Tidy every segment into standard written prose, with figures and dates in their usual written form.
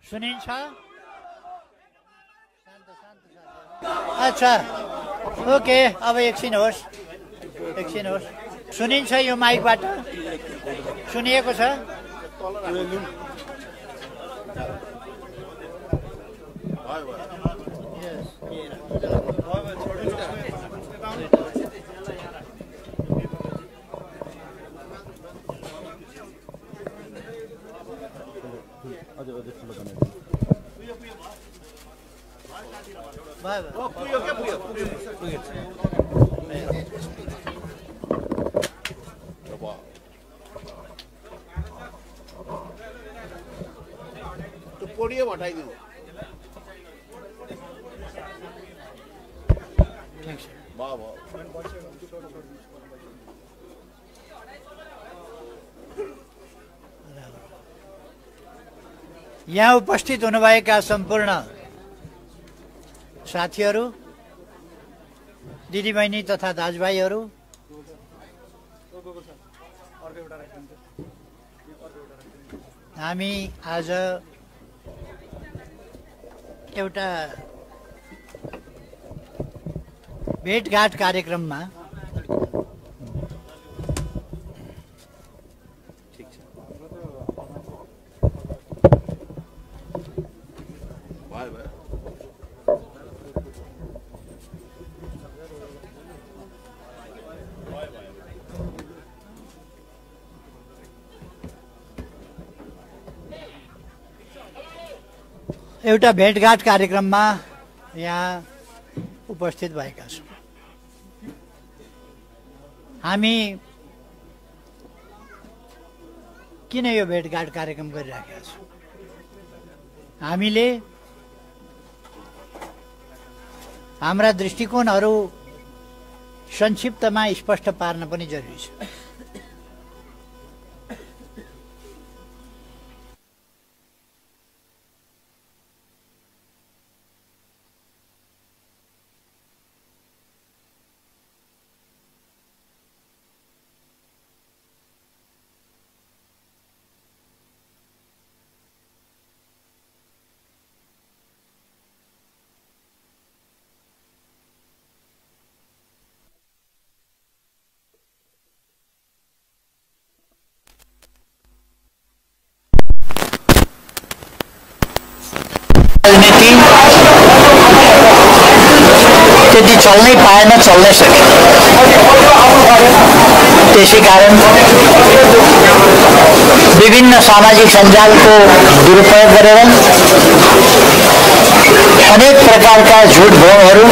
सुनिन्छ? अच्छा ओके, अब एकछिन होस्। सुनिन्छ यो माइकबाट? सुनिएको छ? पोडियम हटाइदिनु। यहाँ उपस्थित हुनुभएका सम्पूर्ण साथीहरू, दिदीबहिनी तथा दाजुभाइहरू, हामी आज एउटा भेटघाट कार्यक्रममा एउटा भेटघाट कार्यक्रममा यहाँ उपस्थित भएका छौँ। हामी किन यो भेटघाट कार्यक्रम गरिरहेका छौँ? हामीले हाम्रा दृष्टिकोणहरू संक्षिप्तमा स्पष्ट पार्न पनि जरुरी छ। राजनीति त्यति चल्नै पाएन, चल्नै सकेन। त्यसै कारण विभिन्न सामाजिक सञ्जालको दुरुपयोग गरेर अनेक प्रकारका झुट भोगहरू,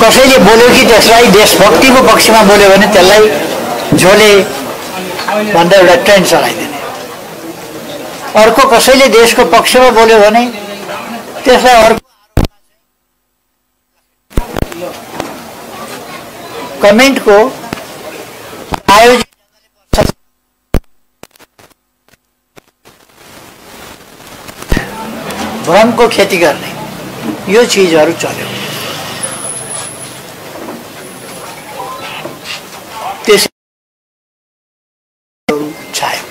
कसैले बोल्यो कि त्यसलाई देशभक्तिको पक्षमा बोल्यो भने त्यसलाई झोले भन्दा एउटा ट्रेन्ड चलाइदिने, अर्को कसैले देशको पक्षमा बोल्यो भने त्यसलाई अर्को कमेन्टको आयोजित भ्रमको खेती गर्ने यो चीजहरू चल्यो। त्यस छायो।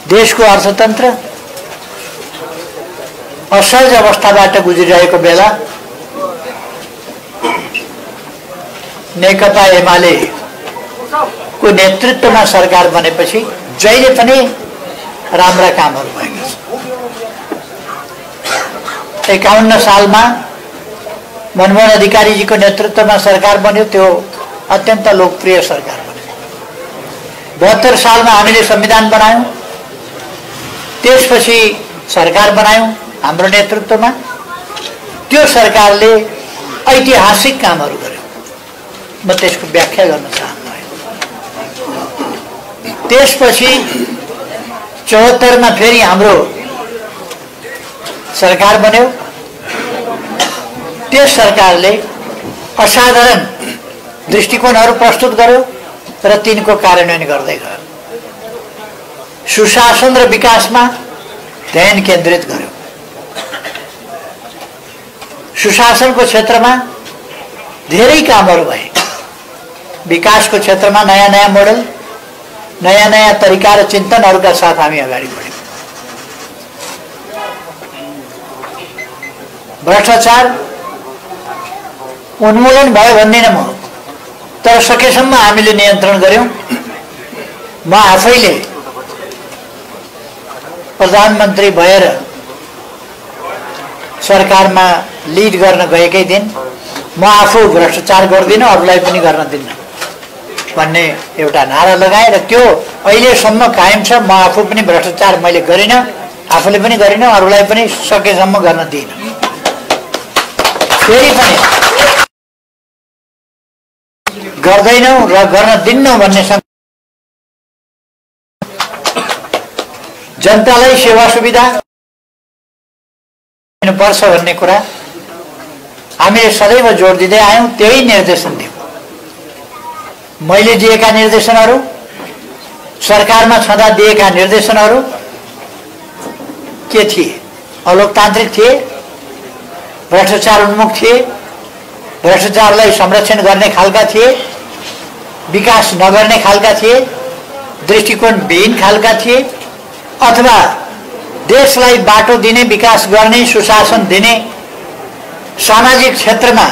देशको अर्थतन्त्र असहज अवस्थाबाट गुज्रिरहेको बेला नेकपा एमालेको नेतृत्वमा सरकार बनेपछि जहिले पनि राम्रा कामहरू भएका छन्। 51 सालमा मनमोहन अधिकारीजीको नेतृत्वमा सरकार बन्यो, त्यो अत्यन्त लोकप्रिय सरकार बन्यो। 72 सालमा हामीले संविधान बनायौं, त्यसपछि सरकार बनायौं हाम्रो नेतृत्वमा। त्यो सरकारले ऐतिहासिक कामहरू गर्यो, म त्यसको व्याख्या गर्न चाहन्छु। त्यसपछि 74 मा फेरि हाम्रो सरकार बन्यो। त्यस सरकारले असाधारण दृष्टिकोणहरू प्रस्तुत गर्यो र तिनको कार्यान्वयन गर्दै गयो। सुशासन र विकासमा ध्यान केन्द्रित गर्यो। सुशासनको क्षेत्रमा धेरै कामहरू भए। विकासको क्षेत्रमा नयाँ नयाँ मोडल, नयाँ नयाँ तरिका र चिन्तनहरूका साथ हामी अगाडि बढ्यौँ। भ्रष्टाचार उन्मूलन भयो भन्दिनँ म, तर सकेसम्म हामीले नियन्त्रण गर्यौँ। म आफैले प्रधानमन्त्री भएर सरकारमा लिड गर्न गएकै दिन म आफू भ्रष्टाचार गर्दिनँ, अरूलाई पनि गर्न दिन्न भन्ने एउटा नारा लगाएँ र त्यो अहिलेसम्म कायम छ। म आफू पनि भ्रष्टाचार मैले गरिनँ, आफूले पनि गरिनँ, अरूलाई पनि सकेसम्म गर्न दिइनँ। फेरि पनि गर्दैनौँ र गर्न दिन्नौँ भन्ने जनतालाई सेवा सुविधा दिनुपर्छ भन्ने कुरा हामीले सदैव जोड दिँदै आयौँ। त्यही निर्देशन दियौँ। मैले दिएका निर्देशनहरू, सरकारमा छँदा दिएका निर्देशनहरू के थिए? अलोकतान्त्रिक थिए, भ्रष्टाचार उन्मुख थिए, भ्रष्टाचारलाई संरक्षण गर्ने खालका थिए, विकास नगर्ने खालका थिए, दृष्टिकोण विहीन खालका थिए, अथवा देशलाई बाटो दिने, विकास गर्ने, सुशासन दिने, सामाजिक क्षेत्रमा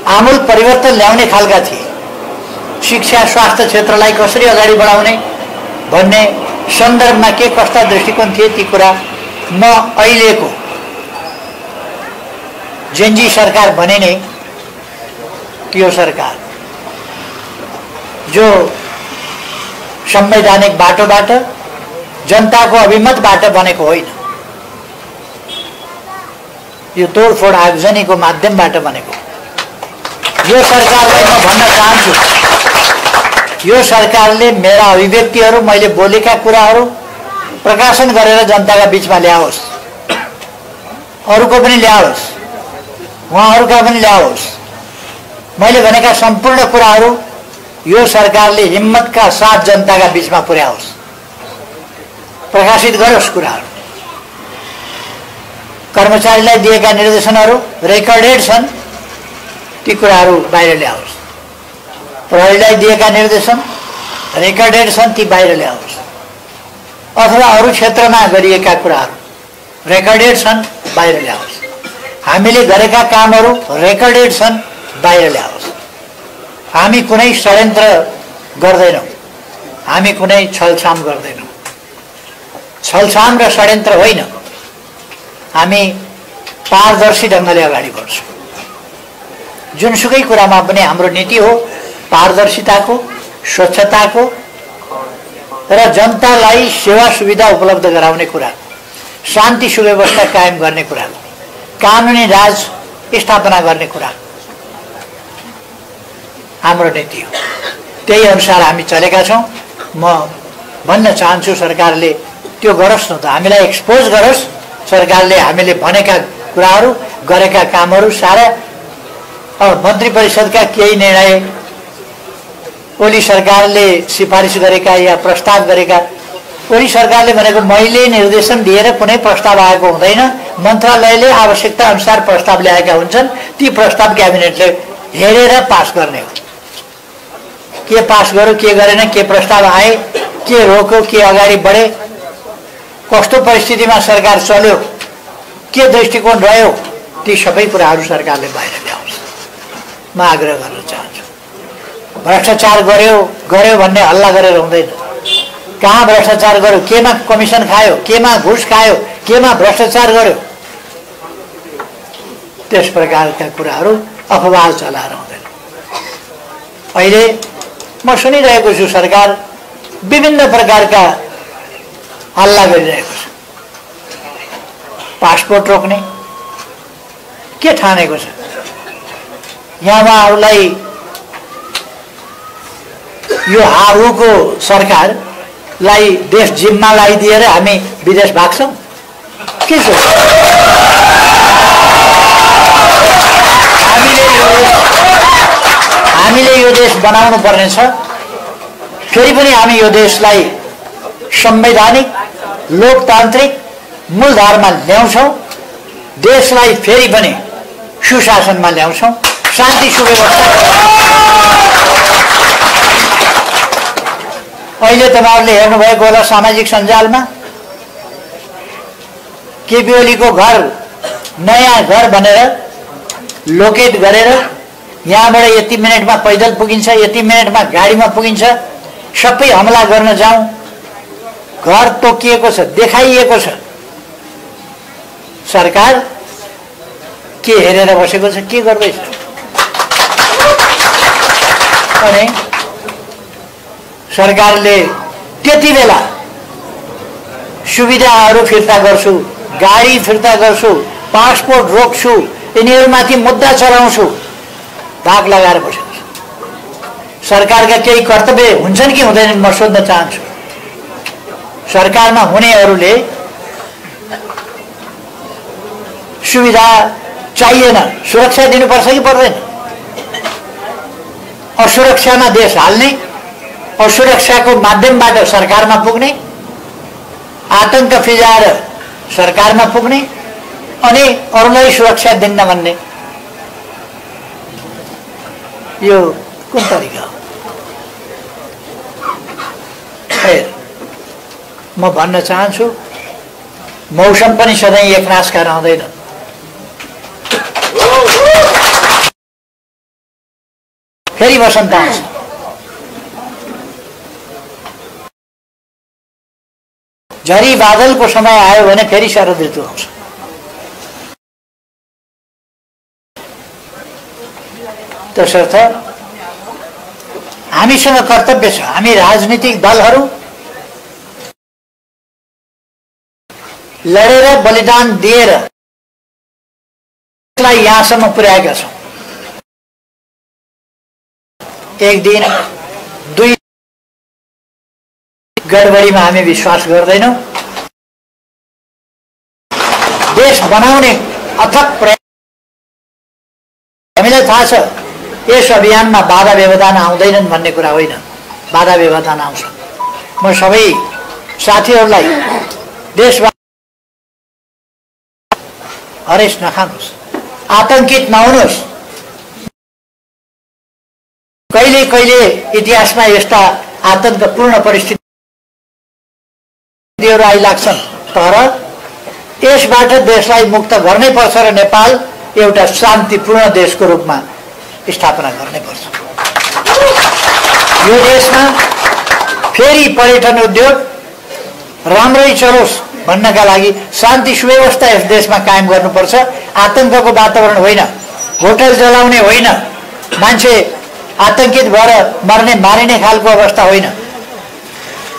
आमूल परिवर्तन ल्याउने खालका थिए। शिक्षा, स्वास्थ्य क्षेत्रलाई कसरी अगाडि बढाउने भन्ने सन्दर्भमा के कस्ता दृष्टिकोण थिए, ती कुरा म अहिलेको जेनजी सरकार भने नै त्यो सरकार जो संवैधानिक बाटोबाट, जनताको अभिमतबाट बनेको होइन, यो तोडफोड आगजनीको माध्यमबाट बनेको। यो सरकारलाई म भन्न चाहन्छु, यो सरकारले मेरा अभिव्यक्तिहरू, मैले बोलेका कुराहरू प्रकाशन गरेर जनताका बीचमा ल्याओस्, अरूको पनि ल्याओस्, उहाँहरूका पनि ल्याओस्। मैले भनेका सम्पूर्ण कुराहरू यो सरकारले हिम्मतका साथ जनताका बीचमा पुर्याओस्, प्रकाशित गरोस् कुराहरू। कर्मचारीलाई दिएका निर्देशनहरू रेकर्डेड छन्, ती कुराहरू बाहिर ल्याओस्। प्रहरीलाई दिएका निर्देशन रेकर्डेड छन्, ती बाहिर ल्याओस्। अथवा अरू क्षेत्रमा गरिएका कुराहरू रेकर्डेड छन्, बाहिर ल्याओस्। हामीले गरेका कामहरू रेकर्डेड छन्, बाहिर ल्याओस्। हामी कुनै षड्यन्त्र गर्दैनौँ, हामी कुनै छलछाम गर्दैनौँ। छलछाम र षड्यन्त्र होइन, हामी पारदर्शी ढङ्गले अगाडि बढ्छौँ। जुनसुकै कुरामा पनि हाम्रो नीति हो पारदर्शिताको, स्वच्छताको र जनतालाई सेवा सुविधा उपलब्ध गराउने कुरा, शान्ति सुव्यवस्था कायम गर्ने कुरा, कानुनी राज स्थापना गर्ने कुरा हाम्रो नीति हो। त्यही अनुसार हामी चलेका छौँ। म भन्न चाहन्छु सरकारले त्यो गरोस् न त, हामीलाई एक्सपोज गरोस्। सरकारले हामीले भनेका कुराहरू, गरेका कामहरू सारा। अब मन्त्री परिषदका केही निर्णय ओली सरकारले सिफारिस गरेका या प्रस्ताव गरेका, ओली सरकारले भनेको मैले निर्देशन दिएर कुनै प्रस्ताव आएको हुँदैन, मन्त्रालयले आवश्यकता अनुसार प्रस्ताव ल्याएका हुन्छन्, ती प्रस्ताव क्याबिनेटले हेरेर पास गर्ने हो। के पास गर्यो, के गरेन, के प्रस्ताव आए, के रोक्यो, के अगाडि बढे, कस्तो परिस्थितिमा सरकार चल्यो, के दृष्टिकोण रह्यो, ती सबै कुराहरू सरकारले बाहिर ल्याओस्। म आग्रह गर्न चाहन्छु। भ्रष्टाचार गर्यो भन्ने हल्ला गरेर हुँदैन। कहाँ भ्रष्टाचार गर्यो, केमा कमिसन खायो, केमा घुस खायो, केमा भ्रष्टाचार गर्यो, त्यस प्रकारका कुराहरू अफवाह चलाएर हुँदैन। अहिले म सुनिरहेको छु सरकार विभिन्न प्रकारका हल्ला गरिरहेको छ। पासपोर्ट रोक्ने के ठानेको छ? यहाँलाई यो हाहुको सरकारलाई देश जिम्मा लगाइदिएर हामी विदेश भाग्छौँ के छ? हामीले हामीले यो देश बनाउनु पर्ने छ। फेरि पनि हामी यो देशलाई संवैधानिक लोकतान्त्रिक मूलधारमा ल्याउँछौँ। देशलाई फेरि पनि सुशासनमा ल्याउँछौँ, शान्ति सुव्यवस्था। अहिले तपाईहरुले हेर्नुभएको होला सामाजिक सञ्जालमा केपी ओलीको घर नयाँ घर भनेर लोकेट गरेर यहाँबाट यति मिनेटमा पैदल पुगिन्छ, यति मिनेटमा गाडीमा पुगिन्छ, सबै हमला गर्न जाउँ। घर तोकिएको छ, देखाइएको छ। सरकार के हेरेर बसेको छ, के गर्दैछ? अनि सरकारले त्यति बेला सुविधाहरू फिर्ता गर्छु, गाडी फिर्ता गर्छु, पासपोर्ट रोक्छु, यिनीहरूमाथि मुद्दा चलाउँछु धाक लगाएर बसेको छ। सरकारका केही कर्तव्य हुन्छन् कि हुँदैनन् म सोध्न चाहन्छु। सरकारमा हुनेहरूले सुविधा चाहिएन, सुरक्षा दिनुपर्छ कि पर्दैन? असुरक्षामा देश हाल्ने, असुरक्षाको माध्यमबाट सरकारमा पुग्ने, आतंक फिजाएर सरकारमा पुग्ने अनि अरूलाई सुरक्षा दिन्न भन्ने, यो कुन तरिका हो? म भन्न चाहन्छु मौसम पनि सधैँ एकनासका रहँदैन। फेरि वसन्त आउँछ। झरी बादलको समय आयो भने फेरि शरद ऋतु आउँछ। त्यसर्थ हामीसँग कर्तव्य छ। हामी राजनीतिक दलहरू लडेर बलिदान दिएर यहाँसम्म पुर्याएका छौँ। एक दिन दुई गडबडीमा हामी विश्वास गर्दैनौँ। देश बनाउने अथक प्रयास। हामीलाई थाहा छ यस अभियानमा बाधा व्यवधान आउँदैनन् भन्ने कुरा होइन, बाधा व्यवधान आउँछ। म सबै साथीहरूलाई देशमा हरेस नखानुहोस्, आतंकित नहुनुहोस्। कहिले कहिले इतिहासमा यस्ता आतंकपूर्ण परिस्थितिहरू आइलाग्छन्, तर यसबाट देशलाई मुक्त गर्नै पर्छ र नेपाल एउटा शान्तिपूर्ण देशको रूपमा स्थापना गर्नै पर्छ। यो देशमा फेरि पर्यटन उद्योग राम्रै चलोस् भन्नका लागि शान्ति सुव्यवस्था यस देशमा कायम गर्नुपर्छ। आतंकको वातावरण होइन, होटल जलाउने होइन, मान्छे आतंकित भएर मर्ने मारिने खालको अवस्था होइन,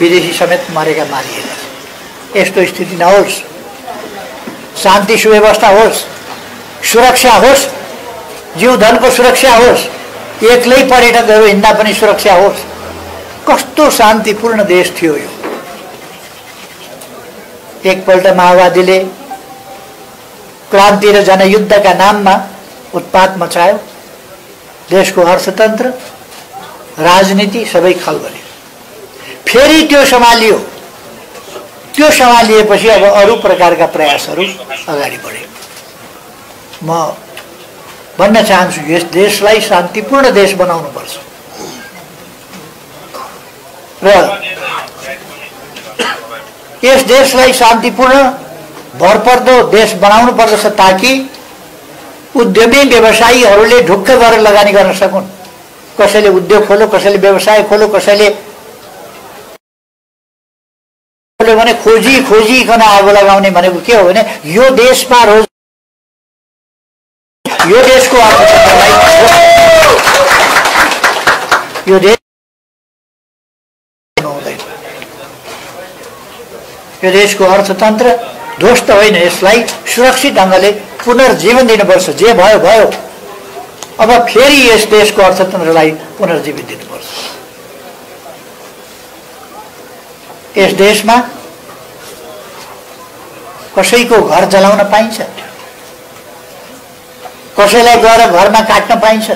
विदेशी समेत मरेका मारिएका। यस्तो स्थिति नहोस्। शान्ति सुव्यवस्था होस्, सुरक्षा होस्, जीवधनको सुरक्षा होस्, एक्लै पर्यटकहरू हिँड्दा पनि सुरक्षा होस्। कस्तो शान्तिपूर्ण देश थियो यो। एकपल्ट माओवादीले क्रान्ति र जनयुद्धका नाममा उत्पात मचायो। देशको अर्थतन्त्र राजनीति सबै खलबल्यो। फेरि त्यो सम्हालियो। त्यो सम्हालिएपछि अब अरू प्रकारका प्रयासहरू अगाडि बढे। म भन्न चाहन्छु यस देशलाई शान्तिपूर्ण देश बनाउनु पर्छ र यस देशलाई शान्तिपूर्ण भरपर्दो देश बनाउनु पर्दछ ताकि उद्यमी व्यवसायीहरूले ढुक्क गरेर लगानी गर्न सकुन्। कसैले उद्योग खोलो, कसैले व्यवसाय खोलो, कसैले भने खोजिकन आगो लगाउने भनेको के हो भने यो देशमा यो देशको अर्थतन्त्रलाई यो देशको अर्थतन्त्र ध्वस्त होइन, यसलाई सुरक्षित ढङ्गले पुनर्जीवन दिनुपर्छ। जे भयो भयो, अब फेरि यस देशको अर्थतन्त्रलाई पुनर्जीवित दिनुपर्छ। यस देशमा कसैको घर जलाउन पाइन्छ, कसैलाई गएर घरमा काट्न पाइन्छ।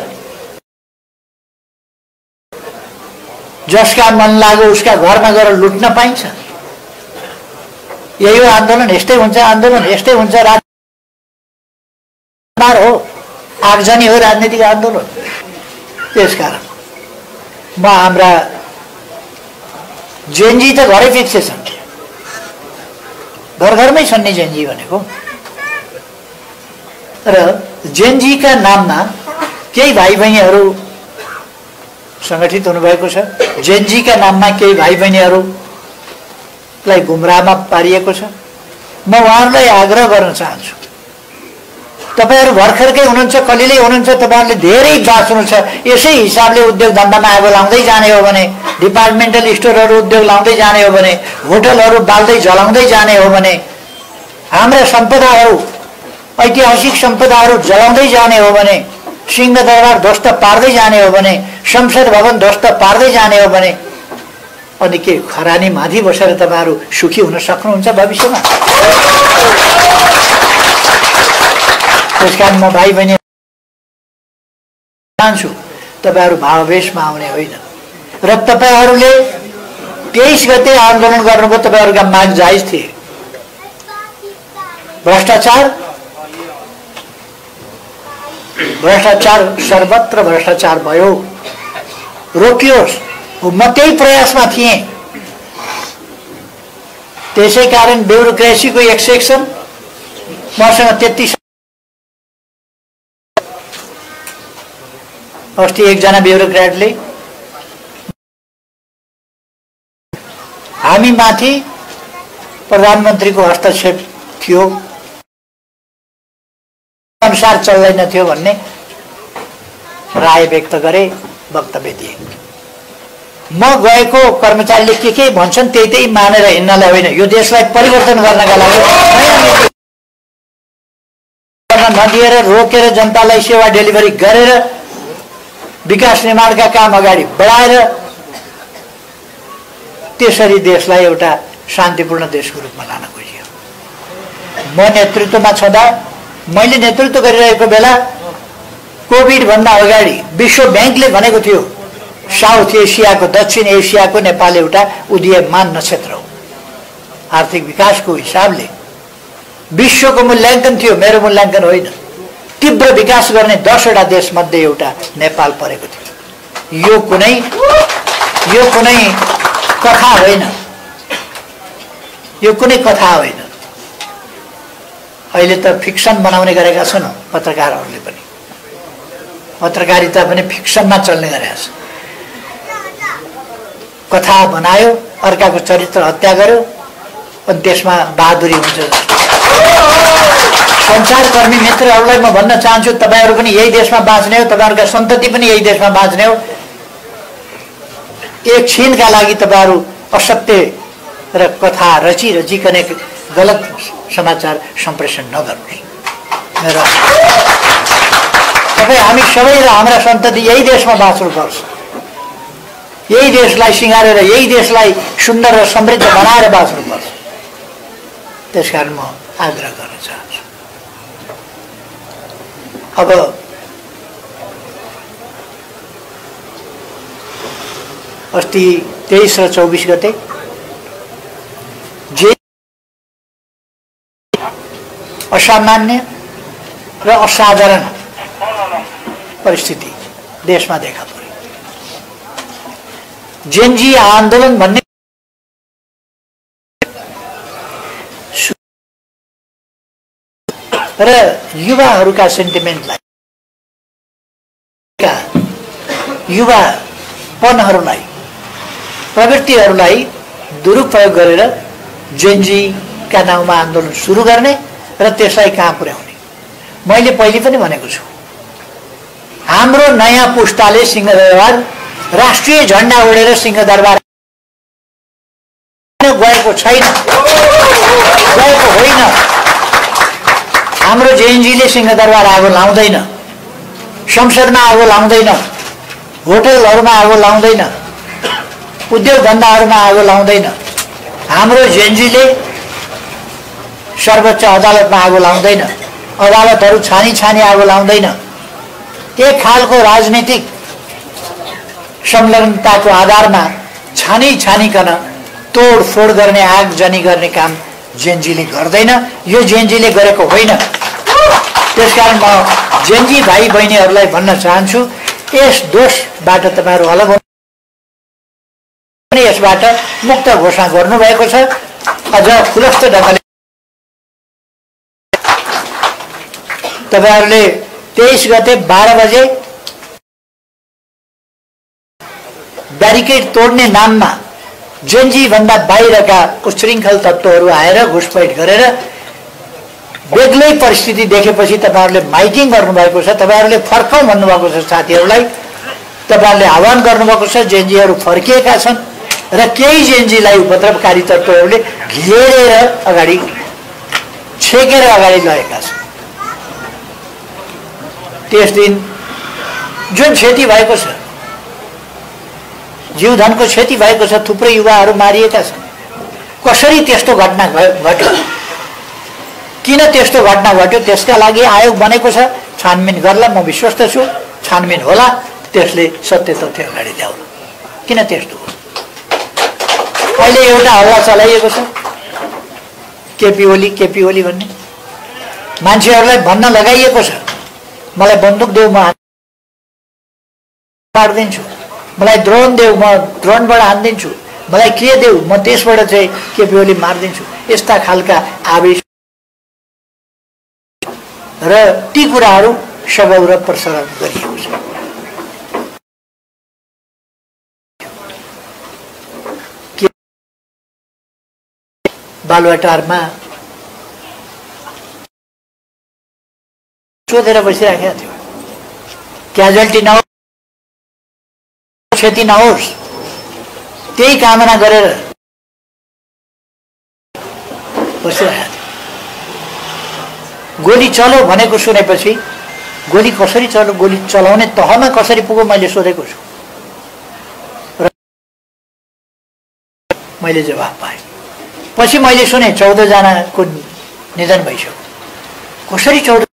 जसका मन लाग्यो उसका घरमा गएर लुट्न पाइन्छ। यही हो आन्दोलन, यस्तै हुन्छ आन्दोलन, यस्तै हुन्छ राजनीति हो, आगजनी हो राजनीतिक आन्दोलन। त्यसकारण म हाम्रा जेनजी त घरै फिक्से छन्, घर घरमै छन् नि जेनजी भनेको। र जेनजीका नाममा केही भाइ बहिनीहरू सङ्गठित हुनुभएको छ। जेनजीका नाममा केही भाइ बहिनीहरूलाई गुमराहमा पारिएको छ। म उहाँहरूलाई आग्रह गर्न चाहन्छु, तपाईहरू भर्खरकै हुनुहुन्छ, कलिलै हुनुहुन्छ, तपाईहरूले धेरै बाँच्नु छ। यसै हिसाबले उद्योग धन्दामा आगो लाउँदै जाने हो भने, डिपार्टमेन्टल स्टोरहरू उद्योग लाउँदै जाने हो भने, होटलहरू बाल्दै जलाउँदै जाने हो भने, हाम्रा सम्पदाहरू, ऐतिहासिक सम्पदाहरू जलाउँदै जाने हो भने, सिंहदरबार ध्वस्त पार्दै जाने हो भने, संसद भवन ध्वस्त पार्दै जाने हो भने, अनि के खरानी माथि बसेर तपाईँहरू सुखी हुन सक्नुहुन्छ भविष्यमा? त्यसकारण म भाइ बहिनी चाहन्छु तपाईँहरू भावावेशमा आउने होइन। र तपाईँहरूले 23 गते आन्दोलन गर्नुभयो, तपाईँहरूका माग जायज थिए। भ्रष्टाचार सर्वत्र भ्रष्टाचार भयो, रोकियोस्, म त्यही प्रयासमा थिएँ। त्यसै कारण ब्युरोक्रेसीको एक सेक्सन मसँग 33 अस्ति एकजना ब्युरोक्रेटले हामी माथि प्रधानमन्त्रीको हस्तक्षेप थियो, अनुसार चल्दैन थियो भन्ने राय व्यक्त गरे, वक्तव्य दिए। म गएको कर्मचारीले के भन्छन् त्यही मानेर हिँड्नलाई होइन, यो देशलाई परिवर्तन गर्नका लागि नदिएर रोकेर जनतालाई सेवा डेलिभरी गरेर विकास निर्माणका काम अगाडि बढाएर त्यसरी देशलाई एउटा शान्तिपूर्ण देशको रूपमा लान खोजियो। म नेतृत्वमा छँदा, मैले नेतृत्व गरिरहेको बेला कोभिड भन्दा अगाडि विश्व ब्याङ्कले भनेको थियो साउथ एसियाको, दक्षिण एसियाको नेपाल एउटा उदीयमान नक्षत्र हो। आर्थिक विकासको हिसाबले विश्वको मूल्याङ्कन थियो, मेरो मूल्याङ्कन होइन। तीव्र विकास गर्ने 10 वटा देश मध्ये एउटा नेपाल परेको थियो। यो कुनै कथा होइन, यो कुनै कथा होइन। अहिले त फिक्सन बनाउने गरेका छन् पत्रकारहरूले पनि, पत्रकारिता पनि फिक्सनमा चल्ने गरेका छ। कथा बनायो, अर्काको चरित्र हत्या गर्यो, अनि त्यसमा बहादुरी हुन्छ। सञ्चारकर्मी मित्रहरूलाई म भन्न चाहन्छु, तपाईँहरू पनि यही देशमा बाँच्ने हो, तपाईँहरूका सन्तति पनि यही देशमा बाँच्ने हो। एक क्षणका लागि तपाईँहरू असत्य र कथा रचिकन गलत समाचार सम्प्रेषण नगर्नुहोस्। तपाईँ हामी सबै र हाम्रा सन्तति यही देशमा बाँच्नुपर्छ, यही देशलाई सिँगारेर, यही देशलाई सुन्दर र समृद्ध बनाएर बाँच्नुपर्छ। त्यसकारण म आग्रह गर्न चाहन्छु। अब अस्ति 23 र 24 गते जे असामान्य र असाधारण परिस्थिति देशमा देखा पर्यो। जेनजी आन्दोलन भन्ने र युवाहरूका सेन्टिमेन्टलाई, युवापनहरूलाई, प्रवृत्तिहरूलाई दुरुपयोग गरेर जेनजीका नाउँमा आन्दोलन सुरु गर्ने र त्यसलाई कहाँ पुर्याउने। मैले पहिले पनि भनेको छु, हाम्रो नयाँ पुस्ताले सिंहदरबार राष्ट्रिय झण्डा ओढेर सिंहदरबार गएको छैन, गएको होइन। हाम्रो जेएनजीले सिंहदरबार आगो लाउँदैन, संसदमा आगो लाउँदैन, होटलहरूमा आगो लाउँदैन, उद्योग धन्दाहरूमा आगो लाउँदैन। हाम्रो जेएनजीले सर्वोच्च अदालतमा आगो लाउँदैन, अदालतहरू छानी आगो लाउँदैन। एक खालको राजनीतिक संलग्नताको आधारमा छानिकन तोडफोड गर्ने आगजनी गर्ने काम जेनजीले गर्दैन। यो जेनजीले गरेको होइन। त्यसकारण म जेनजी भाइ बहिनीहरूलाई भन्न चाहन्छु, यस दोषबाट तपाईँहरू अलग हुनु, यसबाट मुक्त घोषणा गर्नुभएको छ। अझ खुलस्त ढङ्गले तपाईँहरूले 23 गते 12 बजे ब्यारिकेड तोड्ने नाममा जेनजी भन्दा बाहिरका उच्छृङ्खल तत्त्वहरू आएर घुसपैठ गरेर बेग्लै परिस्थिति देखेपछि तपाईँहरूले माइकिङ गर्नुभएको छ। तपाईँहरूले फर्काउँ भन्नुभएको छ साथीहरूलाई। तपाईँहरूले आह्वान गर्नुभएको छ। जेनजीहरू फर्किएका छन् र केही जेनजीलाई उपद्रवकारी तत्त्वहरूले घेरेर अगाडि छेकेर अगाडि लगेका छन्। त्यस दिन जुन क्षति भएको छ, जीवधनको क्षति भएको छ, थुप्रै युवाहरू मारिएका छन्। कसरी त्यस्तो घटना घट्यो, किन त्यस्तो घटना घट्यो, त्यसका लागि आयोग बनेको छ। छानबिन गर्ला, म विश्वस्त छु। छानबिन होला, त्यसले सत्य तथ्य अगाडि ल्याउला किन त्यस्तो हो। अहिले एउटा हल्ला चलाइएको छ, केपी ओली भन्ने मान्छेहरूलाई भन्न लगाइएको छ, मलाई बन्दुक देऊ, म पार्दिन्छु, मलाई ड्रोन देऊ, म ड्रोनबाट हानिदिन्छु, मलाई के देऊ, म त्यसबाट चाहिँ केपी ओली मारिदिन्छु। यस्ता खालका आवेश र ती कुराहरू सबौर प्रसारण गरिएको छ। बालुवाटारमा सोधेर बसिराखेका थियो, क्याजुअल्टी नहोस्, क्षति नहोस्, त्यही कामना गरेर बसिरहेको थियो। गोली चलो भनेको सुनेपछि गोली कसरी चल्यो, गोली चलाउने तहमा कसरी पुग्यो मैले सोधेको छु र मैले जवाफ पाएँ। पछि मैले सुने 14 जनाको निधन भइसक्यो। कसरी 14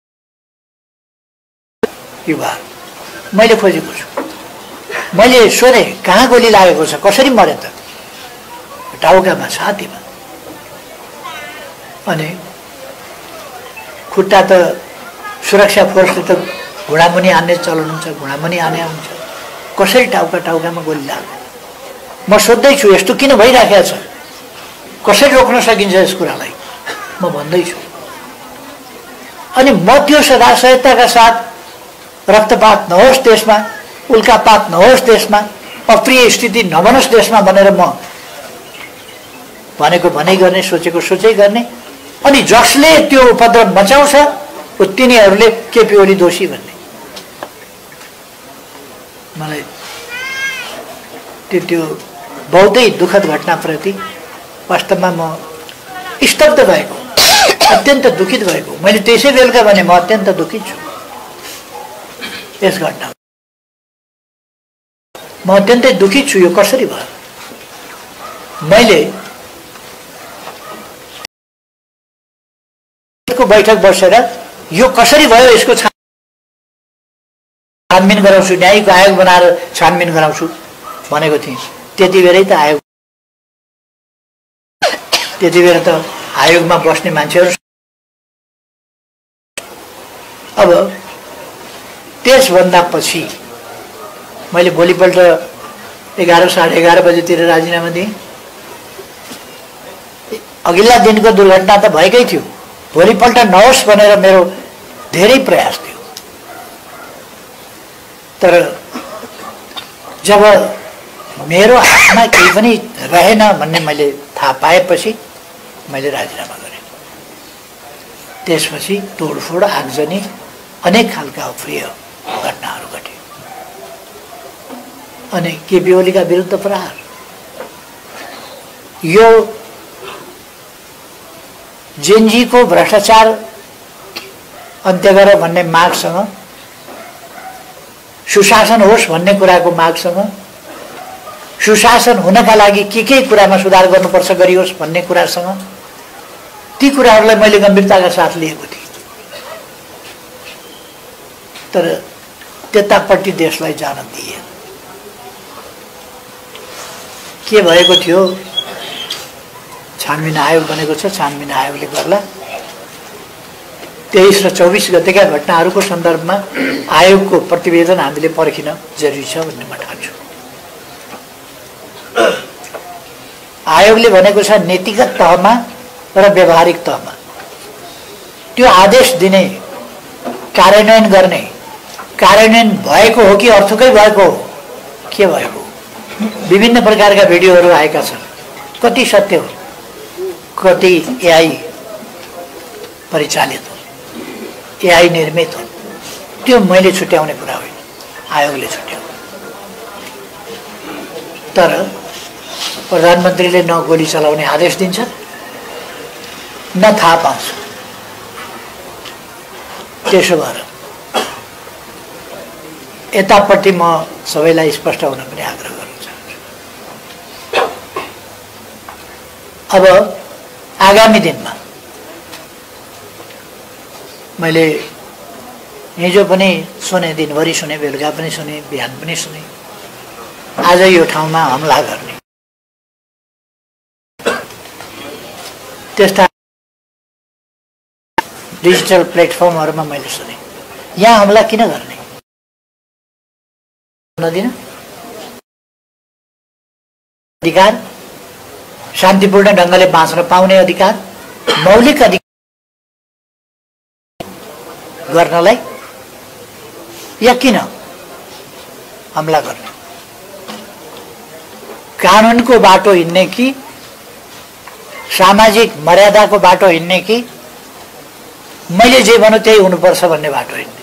युवा मैले खोजेको छु। मैले सोधेँ कहाँ गोली लागेको छ, कसरी मरे त? टाउकामा, छातीमा। अनि खुट्टा त सुरक्षा फोर्सले त घुँडामुनि हान्ने चलन हुन्छ, घुँडामुनि हाने हुन्छ। कसरी टाउकामा गोली लाग्यो? म सोध्दैछु यस्तो किन भइराखेको छ, कसरी रोक्न सकिन्छ यस कुरालाई, म भन्दैछु। अनि म त्यो सदाशयताका साथ रक्तपात नहोस् देशमा, उल्कापात नहोस् देशमा, अप्रिय स्थिति नबनोस् देशमा भनेर म भनेको भनै गर्ने, सोचेको सोचै गर्ने। अनि जसले त्यो उपद्रव मचाउँछ तिनीहरूले केपी ओली दोषी भन्ने। मलाई त्यो बहुतै दुःखद घटनाप्रति वास्तवमा म स्तब्ध भएको, अत्यन्त दुखित भएको। मैले त्यसै बेलुका भने म अत्यन्त दुखित छु यस घटना। म अत्यन्तै दुखित छु। यो कसरी भयो? मैले को बैठक बसेर यो कसरी भयो यसको छानबिन गराउँछु, न्यायिक आयोग बनाएर छानबिन गराउँछु भनेको थिएँ। त्यति बेरै त आयोग, त्यति बेला त आयोगमा बस्ने मान्छेहरू। अब त्यसभन्दा पछि मैले भोलिपल्ट 11 साढे 11 बजेतिर राजीनामा दिएँ। अघिल्ला दिनको दुर्घटना त भएकै थियो, भोलिपल्ट नहोस् भनेर मेरो धेरै प्रयास थियो। तर जब मेरो हातमा केही पनि रहेन भन्ने मैले थाहा पाएपछि मैले राजीनामा गरेँ। त्यसपछि तोडफोड, आगजनी, अनेक खालका अप्रिय घटनाहरू घटे। अनि केपी ओलीका विरुद्ध प्रहार। यो जेनजीको भ्रष्टाचार अन्त्य गर भन्ने मागसँग, सुशासन होस् भन्ने कुराको मागसँग, सुशासन हुनका लागि के कुरामा सुधार गर्नुपर्छ गरियोस् भन्ने कुरासँग, ती कुराहरूलाई मैले गम्भीरताका साथ लिएको थिएँ। तर त्यतापट्टि देशलाई जान दिएन। के भएको थियो छानबिन आयोग बनेको छ, छानबिन आयोगले गर्ला। 23 र 24 गतेका घटनाहरूको सन्दर्भमा आयोगको प्रतिवेदन हामीले पर्खिन जरुरी छ भन्ने म ठान्छु। आयोगले भनेको छ नीतिगत तहमा र व्यवहारिक तहमा त्यो आदेश दिने, कार्यान्वयन गर्ने, कार्यान्वयन भएको हो कि अर्थकै भएको हो, के भएको? विभिन्न प्रकारका भिडियोहरू आएका छन्, कति सत्य हो, कति एआई परिचालित हो, एआई निर्मित हो, त्यो मैले छुट्याउने कुरा होइन, आयोगले छुट्याउने। तर प्रधानमन्त्रीले न गोली चलाउने आदेश दिन्छ न थाहा पाउँछ। त्यसो भएर यतापट्टि म सबैलाई स्पष्ट हुन पनि आग्रह गर्न चाहन्छु। अब आगामी दिनमा मैले हिजो पनि सुने, दिनभरि सुने, बेलुका पनि सुने, बिहान पनि सुने, आज यो ठाउँमा हमला गर्ने, त्यस्ता डिजिटल प्लेटफर्महरूमा मैले सुने। यहाँ हमला किन गर्ने? नदिन अधिकार, शान्तिपूर्ण ढङ्गले बाँच्न पाउने अधिकार, मौलिक अधिकार गर्नलाई या किन हमला गर्ने? कानुनको बाटो हिँड्ने कि सामाजिक मर्यादाको बाटो हिँड्ने कि मैले जे भन्नु त्यही हुनुपर्छ भन्ने बाटो हिँड्ने?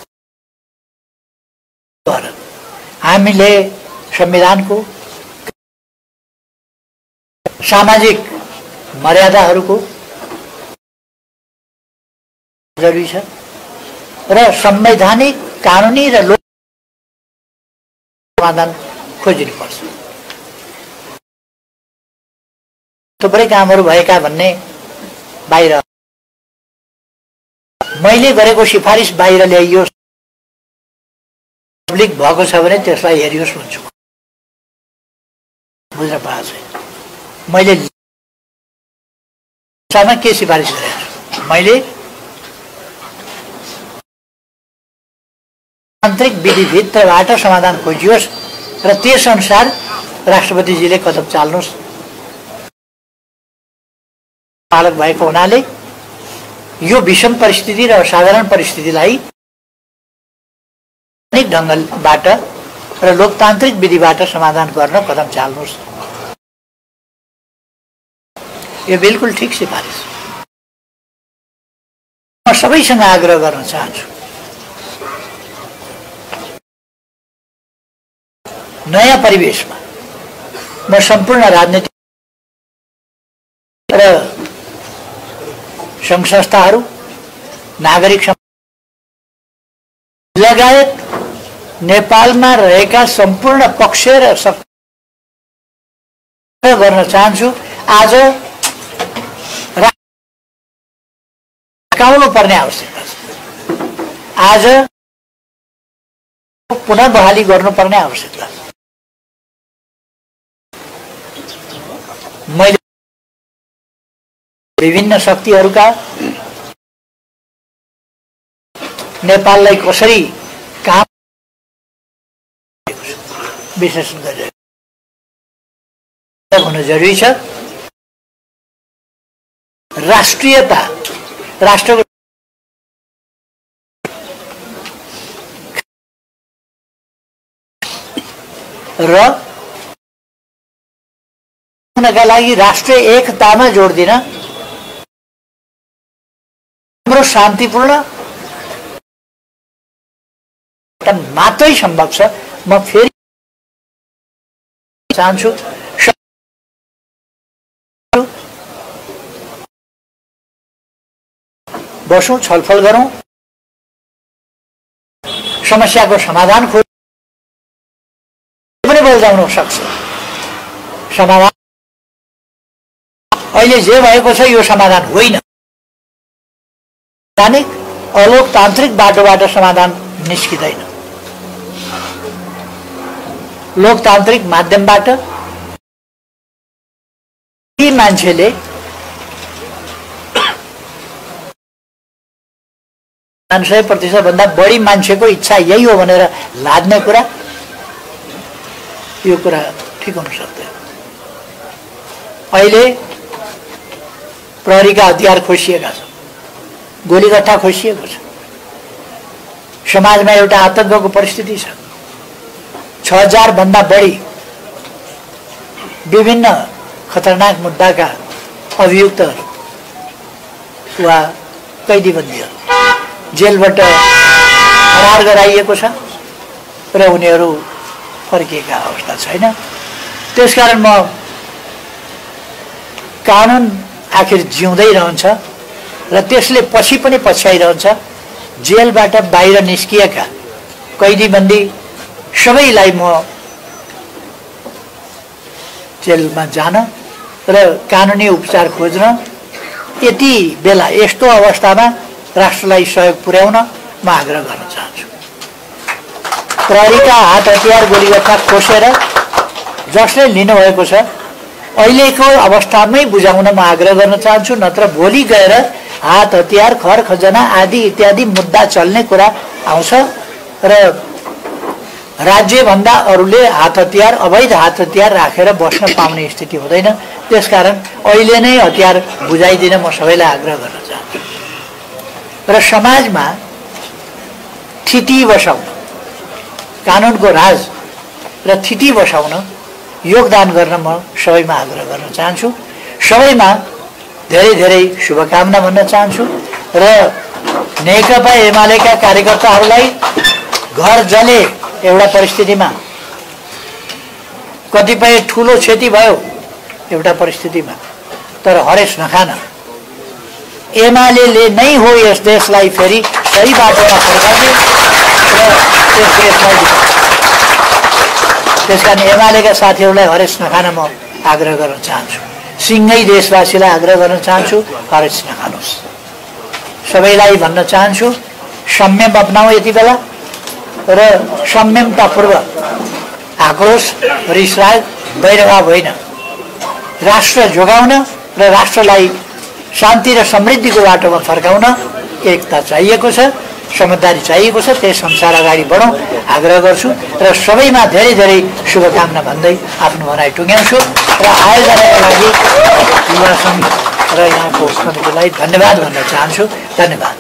हामीले संविधानको, सामाजिक मर्यादाहरूको जरुरी छ र संवैधानिक, कानुनी र लोक समाधान खोजिनुपर्छ। थुप्रै कामहरू भएका भन्ने बाहिर, मैले गरेको सिफारिस बाहिर ल्याइयोस्, पब्लिक भएको छ भने त्यसलाई हेरियोस् भन्छु। बुझ्न पाएको छैन मैले के सिफारिस गरेको छु। मैले तान्त्रिक विधिभित्रबाट समाधान खोजियोस् र त्यसअनुसार राष्ट्रपतिजीले कदम चाल्नुहोस्। पालक भएको हुनाले यो विषम परिस्थिति र असाधारण परिस्थितिलाई ढङ्गबाट र लोकतान्त्रिक विधिबाट समाधान गर्न कदम चाल्नुहोस्। यो बिल्कुल ठिक सिफारिस। म सबैसँग आग्रह गर्न चाहन्छु, नयाँ परिवेशमा म सम्पूर्ण राजनीतिक र सङ्घ संस्थाहरू, नागरिक लगायत नेपालमा रहेका सम्पूर्ण पक्ष र गर्न चाहन्छु। आज हटाउनु पर्ने आवश्यकता छ। आज पुनः बहाली गर्नुपर्ने आवश्यकता छ। मैले विभिन्न शक्तिहरूका नेपाललाई कसरी काम विश्लेषण गरिरहेको हुन जरुरी छ। राष्ट्रियता, राष्ट्रको र उनका लागि राष्ट्रिय एकतामा जोड दिन हाम्रो शान्तिपूर्ण मात्रै सम्भव छ। म फेरि चाहन्छु बसौँ, छलफल गरौँ, समस्याको समाधान खोज पनि बल्झाउन सक्छ। समाधान अहिले जे भएको छ यो समाधान होइन। अलोकतान्त्रिक बाटोबाट समाधान निस्किँदैन। लोकतान्त्रिक माध्यमबाट मान्छेले भन्दा बढी मान्छेको इच्छा यही हो भनेर लाद्ने कुरा, यो कुरा ठिक हुन सक्दैन। अहिले प्रहरीका हतियार खोसिएका छन्, गोलीगट्टा खोसिएको छ, समाजमा एउटा आतंकको परिस्थिति छ। 6000 भन्दा बढी विभिन्न खतरनाक मुद्दाका अभियुक्तहरू वा कैदीबन्दीहरू जेलबाट फरार गराइएको छ र उनीहरू फर्किएका अवस्था छैन। त्यसकारण म कानुन आखिर जिउँदै रहन्छ र त्यसले पछि पनि पछ्याइरहन्छ। जेलबाट बाहिर निस्किएका कैदीबन्दी सबैलाई म जेलमा जान र कानुनी उपचार खोज्न, यति बेला यस्तो अवस्थामा राष्ट्रलाई सहयोग पुर्याउन म आग्रह गर्न चाहन्छु। प्रहरीका हात हतियार गोलीगट्टा खोसेर जसले लिनुभएको छ अहिलेको अवस्थामै बुझाउन म आग्रह गर्न चाहन्छु। नत्र भोलि गएर हात हतियार, खर खजना आदि इत्यादि मुद्दा चल्ने कुरा आउँछ र राज्यभन्दा अरूले हात हतियार, अवैध हात हतियार राखेर बस्न पाउने स्थिति हुँदैन। त्यसकारण अहिले नै हतियार बुझाइदिन म सबैलाई आग्रह गर्न चाहन्छु र समाजमा थिति बसाउन, कानुनको राज र थिति बसाउन योगदान गर्न म सबैमा आग्रह गर्न चाहन्छु। सबैमा धेरै धेरै शुभकामना भन्न चाहन्छु र नेकपा एमालेका कार्यकर्ताहरूलाई घर जले एउटा परिस्थितिमा, कतिपय ठुलो क्षति भयो एउटा परिस्थितिमा, तर हरेस नखान एमाले नै हो यस देशलाई फेरि सही बाटोमा फर्काउने र यस देशलाई। त्यसकारण एमालेका साथीहरूलाई हरेस नखान म आग्रह गर्न चाहन्छु। सिंगै देशवासीलाई आग्रह गर्न चाहन्छु, हरेस नखानुहोस्। सबैलाई भन्न चाहन्छु संयम अपनाऊ यति बेला र संयमतापूर्वक आक्रोश, रिसराग, वैरभाव होइन, राष्ट्र जोगाउन र राष्ट्रलाई शान्ति र समृद्धिको बाटोमा फर्काउन एकता चाहिएको छ, समझदारी चाहिएको छ। त्यस अनुसार अगाडि बढौँ आग्रह गर्छु र सबैमा धेरै धेरै शुभकामना भन्दै आफ्नो भनाइ टुङ्ग्याउँछु र आयोजनाका लागि युवा सङ्घ र यहाँको समितिलाई धन्यवाद भन्न चाहन्छु। धन्यवाद।